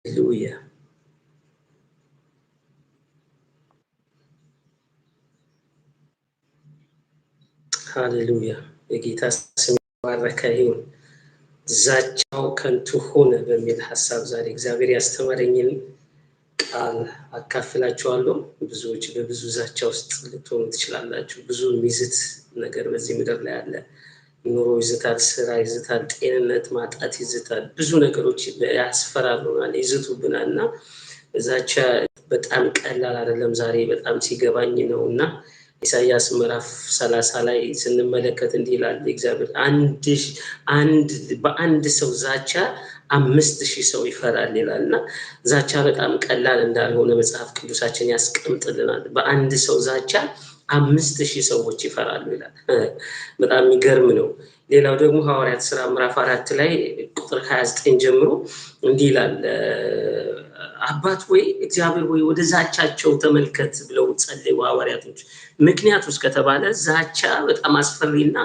Hallelujah. ሃሌሉያ። የጌታ ስም ባረከ ይሁን። ዛቻው ከንቱ ሆነ በሚል ሀሳብ ዛሬ እግዚአብሔር ያስተማረኝን ቃል አካፍላችኋለሁ። ብዙዎች በብዙ ዛቻ ውስጥ ልትሆኑ ትችላላችሁ። ብዙ የሚዝት ነገር በዚህ ምድር ላይ አለ። ኑሮ ይዝታል፣ ስራ ይዝታል፣ ጤንነት ማጣት ይዝታል። ብዙ ነገሮች ያስፈራሩናል፣ ይዝቱብናል እና ዛቻ በጣም ቀላል አይደለም። ዛሬ በጣም ሲገባኝ ነው እና ኢሳያስ ምዕራፍ 30 ላይ ስንመለከት እንዲህ ይላል እግዚአብሔር በአንድ ሰው ዛቻ 5000 ሰው ይፈራል ይላል እና ዛቻ በጣም ቀላል እንዳልሆነ መጽሐፍ ቅዱሳችን ያስቀምጥልናል። በአንድ ሰው ዛቻ 5000 ሰዎች ይፈራሉ ይላል። በጣም የሚገርም ነው። ሌላው ደግሞ ሐዋርያት ሥራ ምዕራፍ 4 ላይ ቁጥር 29 ጀምሮ እንዲህ ይላል፣ አባት ወይ እግዚአብሔር ወይ ወደ ዛቻቸው ተመልከት ብለው ጸለዩ ሐዋርያቶች። ምክንያቱ ከተባለ ዛቻ በጣም አስፈሪና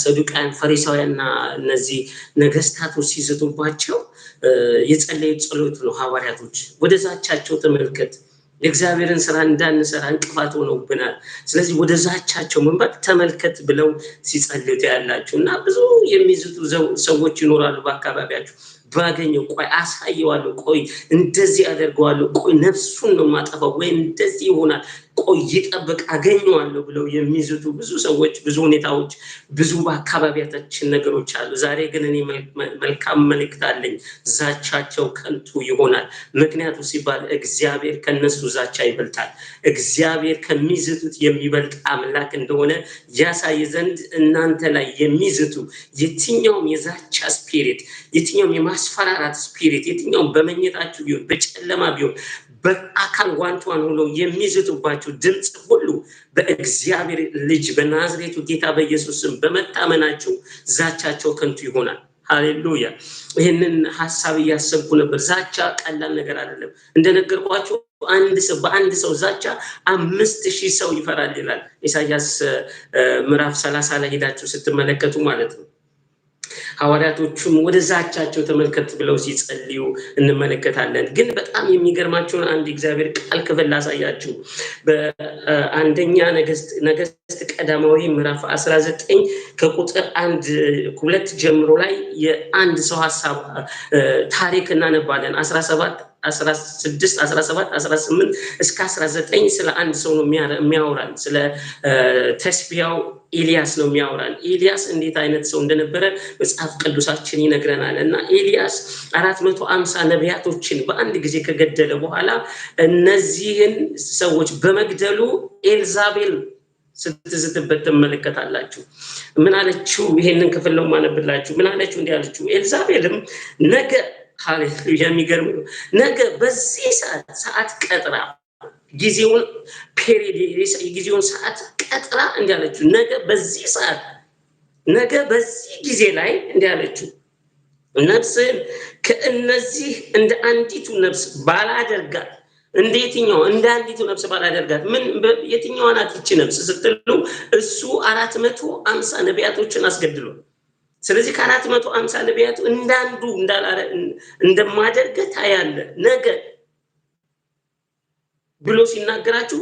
ሰዱቃውያን ፈሪሳውያንና እነዚህ ነገስታቶች ሲዝቱባቸው የጸለዩት ጸሎት ነው። ሐዋርያቶች ወደ ዛቻቸው ተመልከት፣ የእግዚአብሔርን ስራ እንዳንሰራ እንቅፋት ሆነውብናል፣ ስለዚህ ወደ ዛቻቸው መንበቅ ተመልከት ብለው ሲጸልዩ ያላችሁ እና ብዙ የሚዝቱ ሰዎች ይኖራሉ በአካባቢያችሁ። ባገኘው ቆይ አሳየዋለሁ፣ ቆይ እንደዚህ አደርገዋለሁ፣ ቆይ ነፍሱን ነው ማጠፋው፣ ወይ እንደዚህ ይሆናል፣ ቆይ ይጠብቅ አገኘዋለሁ ብለው የሚዝቱ ብዙ ሰዎች፣ ብዙ ሁኔታዎች፣ ብዙ በአካባቢያችን ነገሮች አሉ። ዛሬ ግን እኔ መልካም መልእክት አለኝ። ዛቻቸው ከንቱ ይሆናል። ምክንያቱ ሲባል እግዚአብሔር ከነሱ ዛቻ ይበልጣል። እግዚአብሔር ከሚዝቱት የሚበልጥ አምላክ እንደሆነ ያሳይ ዘንድ እናንተ ላይ የሚዝቱ የትኛውም የዛቻ ስፒሪት፣ የትኛውም የማስፈራራት ስፒሪት፣ የትኛውም በመኝታችሁ ቢሆን በጨለማ ቢሆን በአካል ዋንቷን ሆኖ የሚዝቱባችሁ ድምፅ ሁሉ በእግዚአብሔር ልጅ በናዝሬቱ ጌታ በኢየሱስ ስም በመታመናችሁ ዛቻቸው ከንቱ ይሆናል። ሃሌሉያ። ይህንን ሀሳብ እያሰብኩ ነበር። ዛቻ ቀላል ነገር አይደለም። እንደነገርኳችሁ በአንድ ሰው ዛቻ 5000 ሰው ይፈራል ይላል ኢሳያስ ምዕራፍ 30 ላይ ሄዳችሁ ስትመለከቱ ማለት ነው። ሐዋርያቶቹም ወደ ዛቻቸው ተመልከት ብለው ሲጸልዩ እንመለከታለን። ግን በጣም የሚገርማችሁን አንድ እግዚአብሔር ቃል ክፍል ላሳያችሁ። በአንደኛ ነገሥት ቀዳማዊ ምዕራፍ 19 ከቁጥር 1-2 ጀምሮ ላይ የአንድ ሰው ሀሳብ ታሪክ እናነባለን። 16፣ 17፣ 18 እስከ 19 ስለ አንድ ሰው ነው የሚያወራን። ስለ ተስቢያው ኤልያስ ነው የሚያወራን። ኤልያስ እንዴት አይነት ሰው እንደነበረ መጽሐፍ ቅዱሳችን ይነግረናል። እና ኤልያስ 450 ነቢያቶችን በአንድ ጊዜ ከገደለ በኋላ እነዚህን ሰዎች በመግደሉ ኤልዛቤል ስትዝትበት ትመለከታላችሁ። ምን አለችው? ይሄንን ክፍል ነው ማነብላችሁ። ምን አለችው? እንዲህ አለችው። ኤልዛቤልም ነገ፣ ሃሌሉያ፣ የሚገርም ነው። ነገ በዚህ ሰዓት ቀጥራ ጊዜውን ፔሪድ ሰዓት ቀጥራ እንዲያለችው ነገ በዚህ ጊዜ ላይ እንዲያለችው ነፍስን ከእነዚህ እንደ አንዲቱ ነፍስ ባላደርጋት። እንደየትኛው እንደ አንዲቱ ነፍስ ባላደርጋት? ምን የትኛዋ ናት ይቺ ነፍስ ስትሉ እሱ 450 ነቢያቶችን አስገድሎ፣ ስለዚህ ከ450 ነቢያቱ እንዳንዱ እንደማደርገ ታያለ ነገ ብሎ ሲናገራችሁ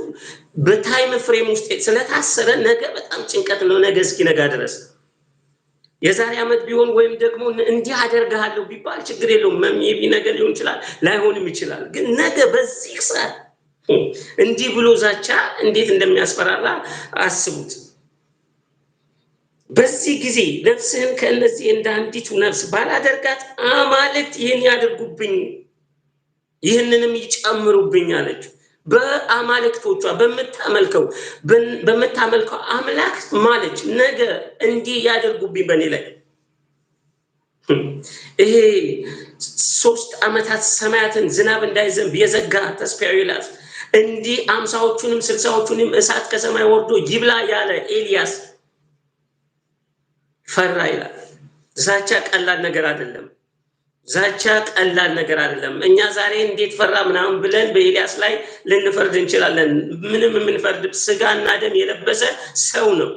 በታይም ፍሬም ውስጥ ስለታሰረ ነገ በጣም ጭንቀት ነው። ነገ እስኪነጋ ድረስ የዛሬ ዓመት ቢሆን ወይም ደግሞ እንዲህ አደርጋለሁ ቢባል ችግር የለውም። ሜቢ ነገ ሊሆን ይችላል፣ ላይሆንም ይችላል። ግን ነገ በዚህ ሰዓት እንዲህ ብሎ ዛቻ እንዴት እንደሚያስፈራራ አስቡት። በዚህ ጊዜ ነፍስህን ከእነዚህ እንደ አንዲቱ ነፍስ ባላደርጋት አማልክት ይህን ያደርጉብኝ፣ ይህንንም ይጨምሩብኝ አለችው። በአማልክቶቿ በምታመልከው አምላክ ማለች ነገ እንዲህ ያደርጉብኝ በእኔ ላይ። ይሄ 3 ዓመታት ሰማያትን ዝናብ እንዳይዘንብ የዘጋ ተስፋው ይላል። እንዲህ 50ዎቹንም 60ዎቹንም እሳት ከሰማይ ወርዶ ይብላ ያለ ኤልያስ ፈራ ይላል። ዛቻ ቀላል ነገር አይደለም። ዛቻ ቀላል ነገር አይደለም። እኛ ዛሬ እንዴት ፈራ ምናምን ብለን በኤልያስ ላይ ልንፈርድ እንችላለን። ምንም የምንፈርድ ስጋና ደም የለበሰ ሰው ነው።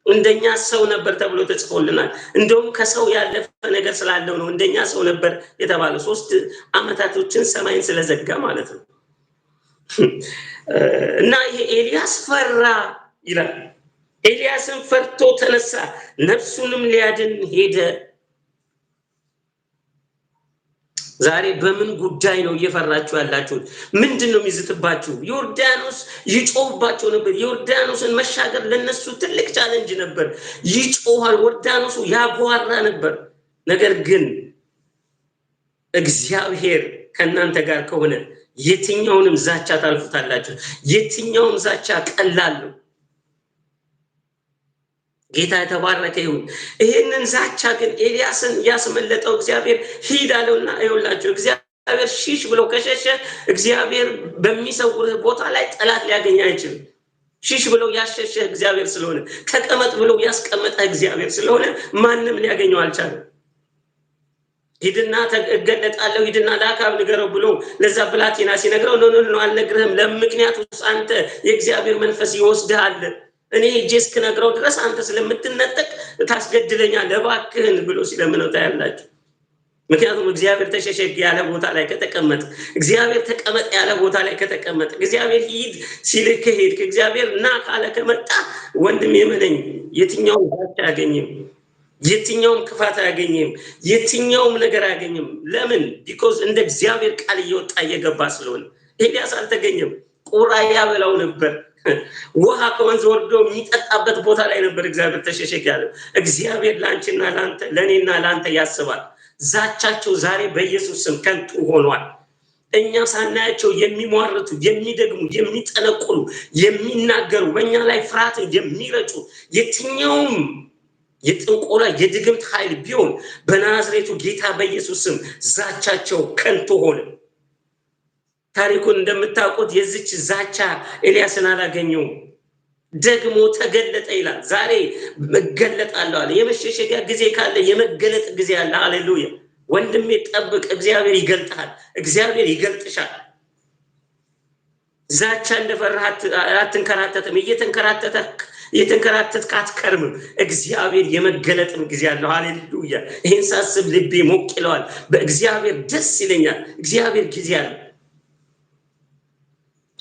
እንደኛ ሰው ነበር ተብሎ ተጽፎልናል። እንደውም ከሰው ያለፈ ነገር ስላለው ነው እንደኛ ሰው ነበር የተባለው 3 ዓመታቶችን ሰማይን ስለዘጋ ማለት ነው። እና ይሄ ኤልያስ ፈራ ይላል። ኤልያስን ፈርቶ ተነሳ፣ ነፍሱንም ሊያድን ሄደ። ዛሬ በምን ጉዳይ ነው እየፈራችሁ ያላችሁት? ምንድነው የሚዝትባችሁ? ዮርዳኖስ ይጮህባቸው ነበር። ዮርዳኖስን መሻገር ለነሱ ትልቅ ቻሌንጅ ነበር። ይጮሃል፣ ዮርዳኖሱ ያጓራ ነበር። ነገር ግን እግዚአብሔር ከእናንተ ጋር ከሆነ የትኛውንም ዛቻ ታልፉታላችሁ። የትኛውም ዛቻ ቀላል ነው። ጌታ የተባረከ ይሁን። ይሄንን ዛቻ ግን ኤልያስን ያስመለጠው እግዚአብሔር ሂድ አለውና ይኸውላችሁ እግዚአብሔር ሽሽ ብሎ ከሸሸ እግዚአብሔር በሚሰውርህ ቦታ ላይ ጠላት ሊያገኝ አይችልም። ሽሽ ብሎ ያሸሸ እግዚአብሔር ስለሆነ፣ ተቀመጥ ብሎ ያስቀመጠ እግዚአብሔር ስለሆነ ማንም ሊያገኘው አልቻለም። ሂድና እገለጣለሁ ሂድና ለአካብ ንገረው ብሎ ለዛ ብላቴና ሲነግረው ነው አልነግርህም፣ ለምክንያቱ አንተ የእግዚአብሔር መንፈስ ይወስድሃል፣ እኔ ሄጄ እስክነግረው ድረስ አንተ ስለምትነጠቅ ታስገድለኛለህ እባክህን ብሎ ሲለምነው ታያላችሁ። ምክንያቱም እግዚአብሔር ተሸሸግ ያለ ቦታ ላይ ከተቀመጠ፣ እግዚአብሔር ተቀመጥ ያለ ቦታ ላይ ከተቀመጠ፣ እግዚአብሔር ሂድ ሲልክ ሄድክ፣ እግዚአብሔር ና ካለ ከመጣ ወንድም የመነኝ የትኛውም ዛቻ አያገኝም፣ የትኛውም ክፋት አያገኝም፣ የትኛውም ነገር አያገኝም። ለምን? ቢኮዝ እንደ እግዚአብሔር ቃል እየወጣ እየገባ ስለሆነ። ኤልያስ አልተገኘም፣ ቁራ ያበላው ነበር። ውሃ ከወንዝ ወርዶ የሚጠጣበት ቦታ ላይ ነበር እግዚአብሔር ተሸሸግ ያለው። እግዚአብሔር ላንቺና ላንተ ለኔና ላንተ ያስባል። ዛቻቸው ዛሬ በኢየሱስ ስም ከንቱ ሆኗል። እኛ ሳናያቸው የሚሟርቱ፣ የሚደግሙ፣ የሚጠነቁሉ፣ የሚናገሩ፣ በእኛ ላይ ፍርሃትን የሚረጩ የትኛውም የጥንቆላ የድግምት ኃይል ቢሆን በናዝሬቱ ጌታ በኢየሱስ ስም ዛቻቸው ከንቱ ሆነ። ታሪኩን እንደምታውቁት የዚች ዛቻ ኤልያስን አላገኘው፣ ደግሞ ተገለጠ ይላል። ዛሬ መገለጣለሁ አለ። የመሸሸጊያ ጊዜ ካለ የመገለጥ ጊዜ አለ። ሃሌሉያ! ወንድሜ ጠብቅ፣ እግዚአብሔር ይገልጣል፣ እግዚአብሔር ይገልጥሻል። ዛቻ እንደፈራህ አትንከራተትም። እየተንከራተትክ አትከርምም። እግዚአብሔር የመገለጥም ጊዜ አለው። ሃሌሉያ! ይሄን ሳስብ ልቤ ሞቅ ይለዋል። በእግዚአብሔር ደስ ይለኛል። እግዚአብሔር ጊዜ አለ።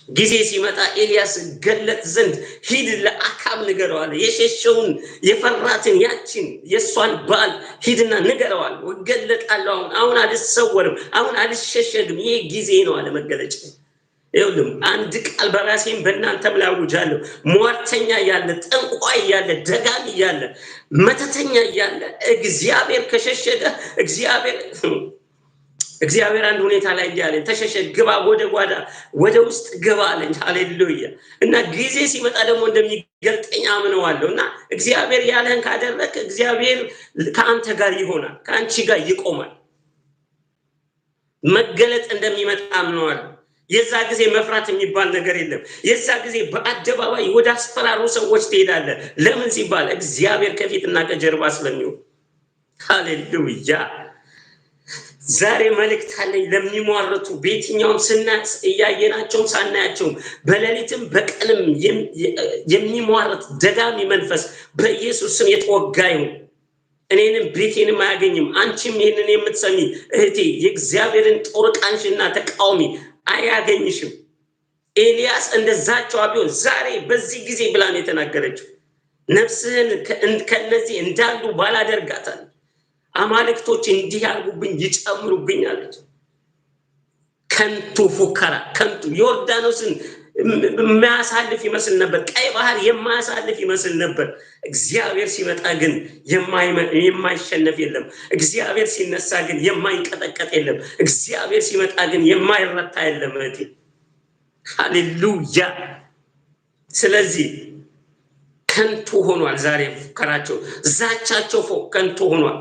ጊዜ ሲመጣ ኤልያስ ገለጥ ዘንድ ሂድ ለአካብ ንገረው አለ። የሸሸውን የፈራትን ያችን የሷን ባል ሂድና ንገረው አለ። እገለጣለሁ፣ አሁን አልሰወርም፣ አሁን አልሸሸግም፣ ይሄ ጊዜ ነው አለ መገለጫ። ይኸውልህ አንድ ቃል በራሴም በእናንተም ላይ አውጃለሁ። ሟርተኛ እያለ፣ ጠንቋይ እያለ፣ ደጋሚ እያለ፣ መተተኛ እያለ እግዚአብሔር ከሸሸገ እግዚአብሔር አንድ ሁኔታ ላይ እንዲያለኝ ተሸሸግ፣ ግባ፣ ወደ ጓዳ ወደ ውስጥ ግባ አለኝ። ሃሌሉያ! እና ጊዜ ሲመጣ ደግሞ እንደሚገልጠኝ አምነዋለሁ። እና እግዚአብሔር ያለህን ካደረክ እግዚአብሔር ከአንተ ጋር ይሆናል፣ ከአንቺ ጋር ይቆማል። መገለጥ እንደሚመጣ አምነዋለሁ። የዛ ጊዜ መፍራት የሚባል ነገር የለም። የዛ ጊዜ በአደባባይ ወደ አስፈራሩ ሰዎች ትሄዳለህ። ለምን ሲባል እግዚአብሔር ከፊትና ከጀርባ ስለሚሆን። ሃሌሉያ! ዛሬ መልእክት አለኝ ለሚሟርቱ፣ በየትኛውም እያየናቸውም ሳናያቸውም በሌሊትም በቀንም የሚሟርት ደጋሚ መንፈስ በኢየሱስ ስም የተወጋ ይሁን። እኔንም ቤቴንም አያገኝም። አንቺም ይህንን የምትሰሚ እህቴ የእግዚአብሔርን ጦር ቃንሽና ተቃውሚ፣ አያገኝሽም። ኤልያስ እንደዛቸው ቢሆን ዛሬ በዚህ ጊዜ ብላን የተናገረችው ነፍስህን ከነዚህ እንዳሉ ባላደርጋታል፣ አማልክቶች እንዲህ ያርጉብኝ ይጨምሩብኝ አለች። ከንቱ ፉከራ፣ ከንቱ ዮርዳኖስን የማያሳልፍ ይመስል ነበር። ቀይ ባህር የማያሳልፍ ይመስል ነበር። እግዚአብሔር ሲመጣ ግን የማይሸነፍ የለም። እግዚአብሔር ሲነሳ ግን የማይንቀጠቀጥ የለም። እግዚአብሔር ሲመጣ ግን የማይረታ የለም። ሃሌሉያ! ስለዚህ ከንቱ ሆኗል። ዛሬ ፉከራቸው፣ ዛቻቸው ከንቱ ሆኗል።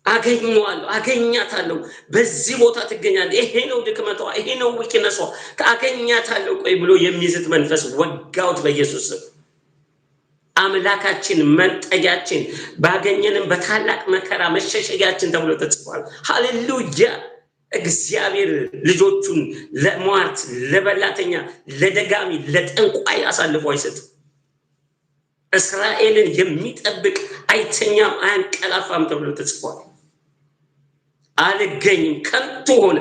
አገኘዋለሁ፣ አገኛታለሁ፣ በዚህ ቦታ ትገኛለህ፣ ይሄ ነው ድክመቷ፣ ይሄ ነው ዊክነሷ፣ አገኛታለሁ ቆይ ብሎ የሚዝት መንፈስ ወጋውት በኢየሱስ ስም። አምላካችን መጠጊያችን፣ ባገኘንም በታላቅ መከራ መሸሸጊያችን ተብሎ ተጽፏል። ሃሌሉያ! እግዚአብሔር ልጆቹን ለሟርት፣ ለበላተኛ፣ ለደጋሚ፣ ለጠንቋይ አሳልፎ አይሰጥም። እስራኤልን የሚጠብቅ አይተኛም አያንቀላፋም ተብሎ ተጽፏል። አልገኝም፣ ከንቱ ሆነ።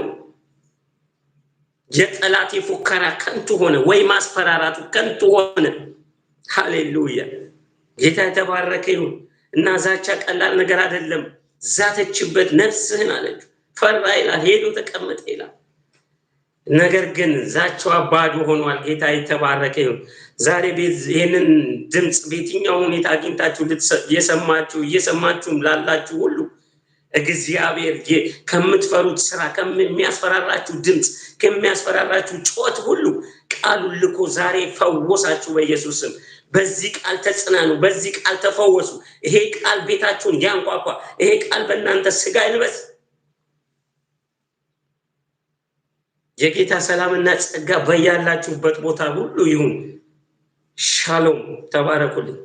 የጠላቴ ፉከራ ከንቱ ሆነ፣ ወይ ማስፈራራቱ ከንቱ ሆነ። ሃሌሉያ! ጌታ የተባረከ ይሁን። እና ዛቻ ቀላል ነገር አይደለም። ዛተችበት፣ ነፍስህን አለች፣ ፈራ ይላል፣ ሄዶ ተቀመጠ ይላል። ነገር ግን ዛቻዋ ባዶ ሆኗል። ጌታ የተባረከ ይሁን። ዛሬ ይህንን ድምፅ በየትኛው ሁኔታ አግኝታችሁ የሰማችሁ እየሰማችሁም ላላችሁ ሁሉ እግዚአብሔር ከምትፈሩት ስራ፣ ከሚያስፈራራችሁ ድምፅ፣ ከሚያስፈራራችሁ ጩኸት ሁሉ ቃሉን ልኮ ዛሬ ፈወሳችሁ በኢየሱስ ስም። በዚህ ቃል ተጽናኑ፣ በዚህ ቃል ተፈወሱ። ይሄ ቃል ቤታችሁን ያንኳኳ፣ ይሄ ቃል በእናንተ ስጋ ይልበስ። የጌታ ሰላምና ጸጋ በያላችሁበት ቦታ ሁሉ ይሁን። ሻሎም። ተባረኩልኝ።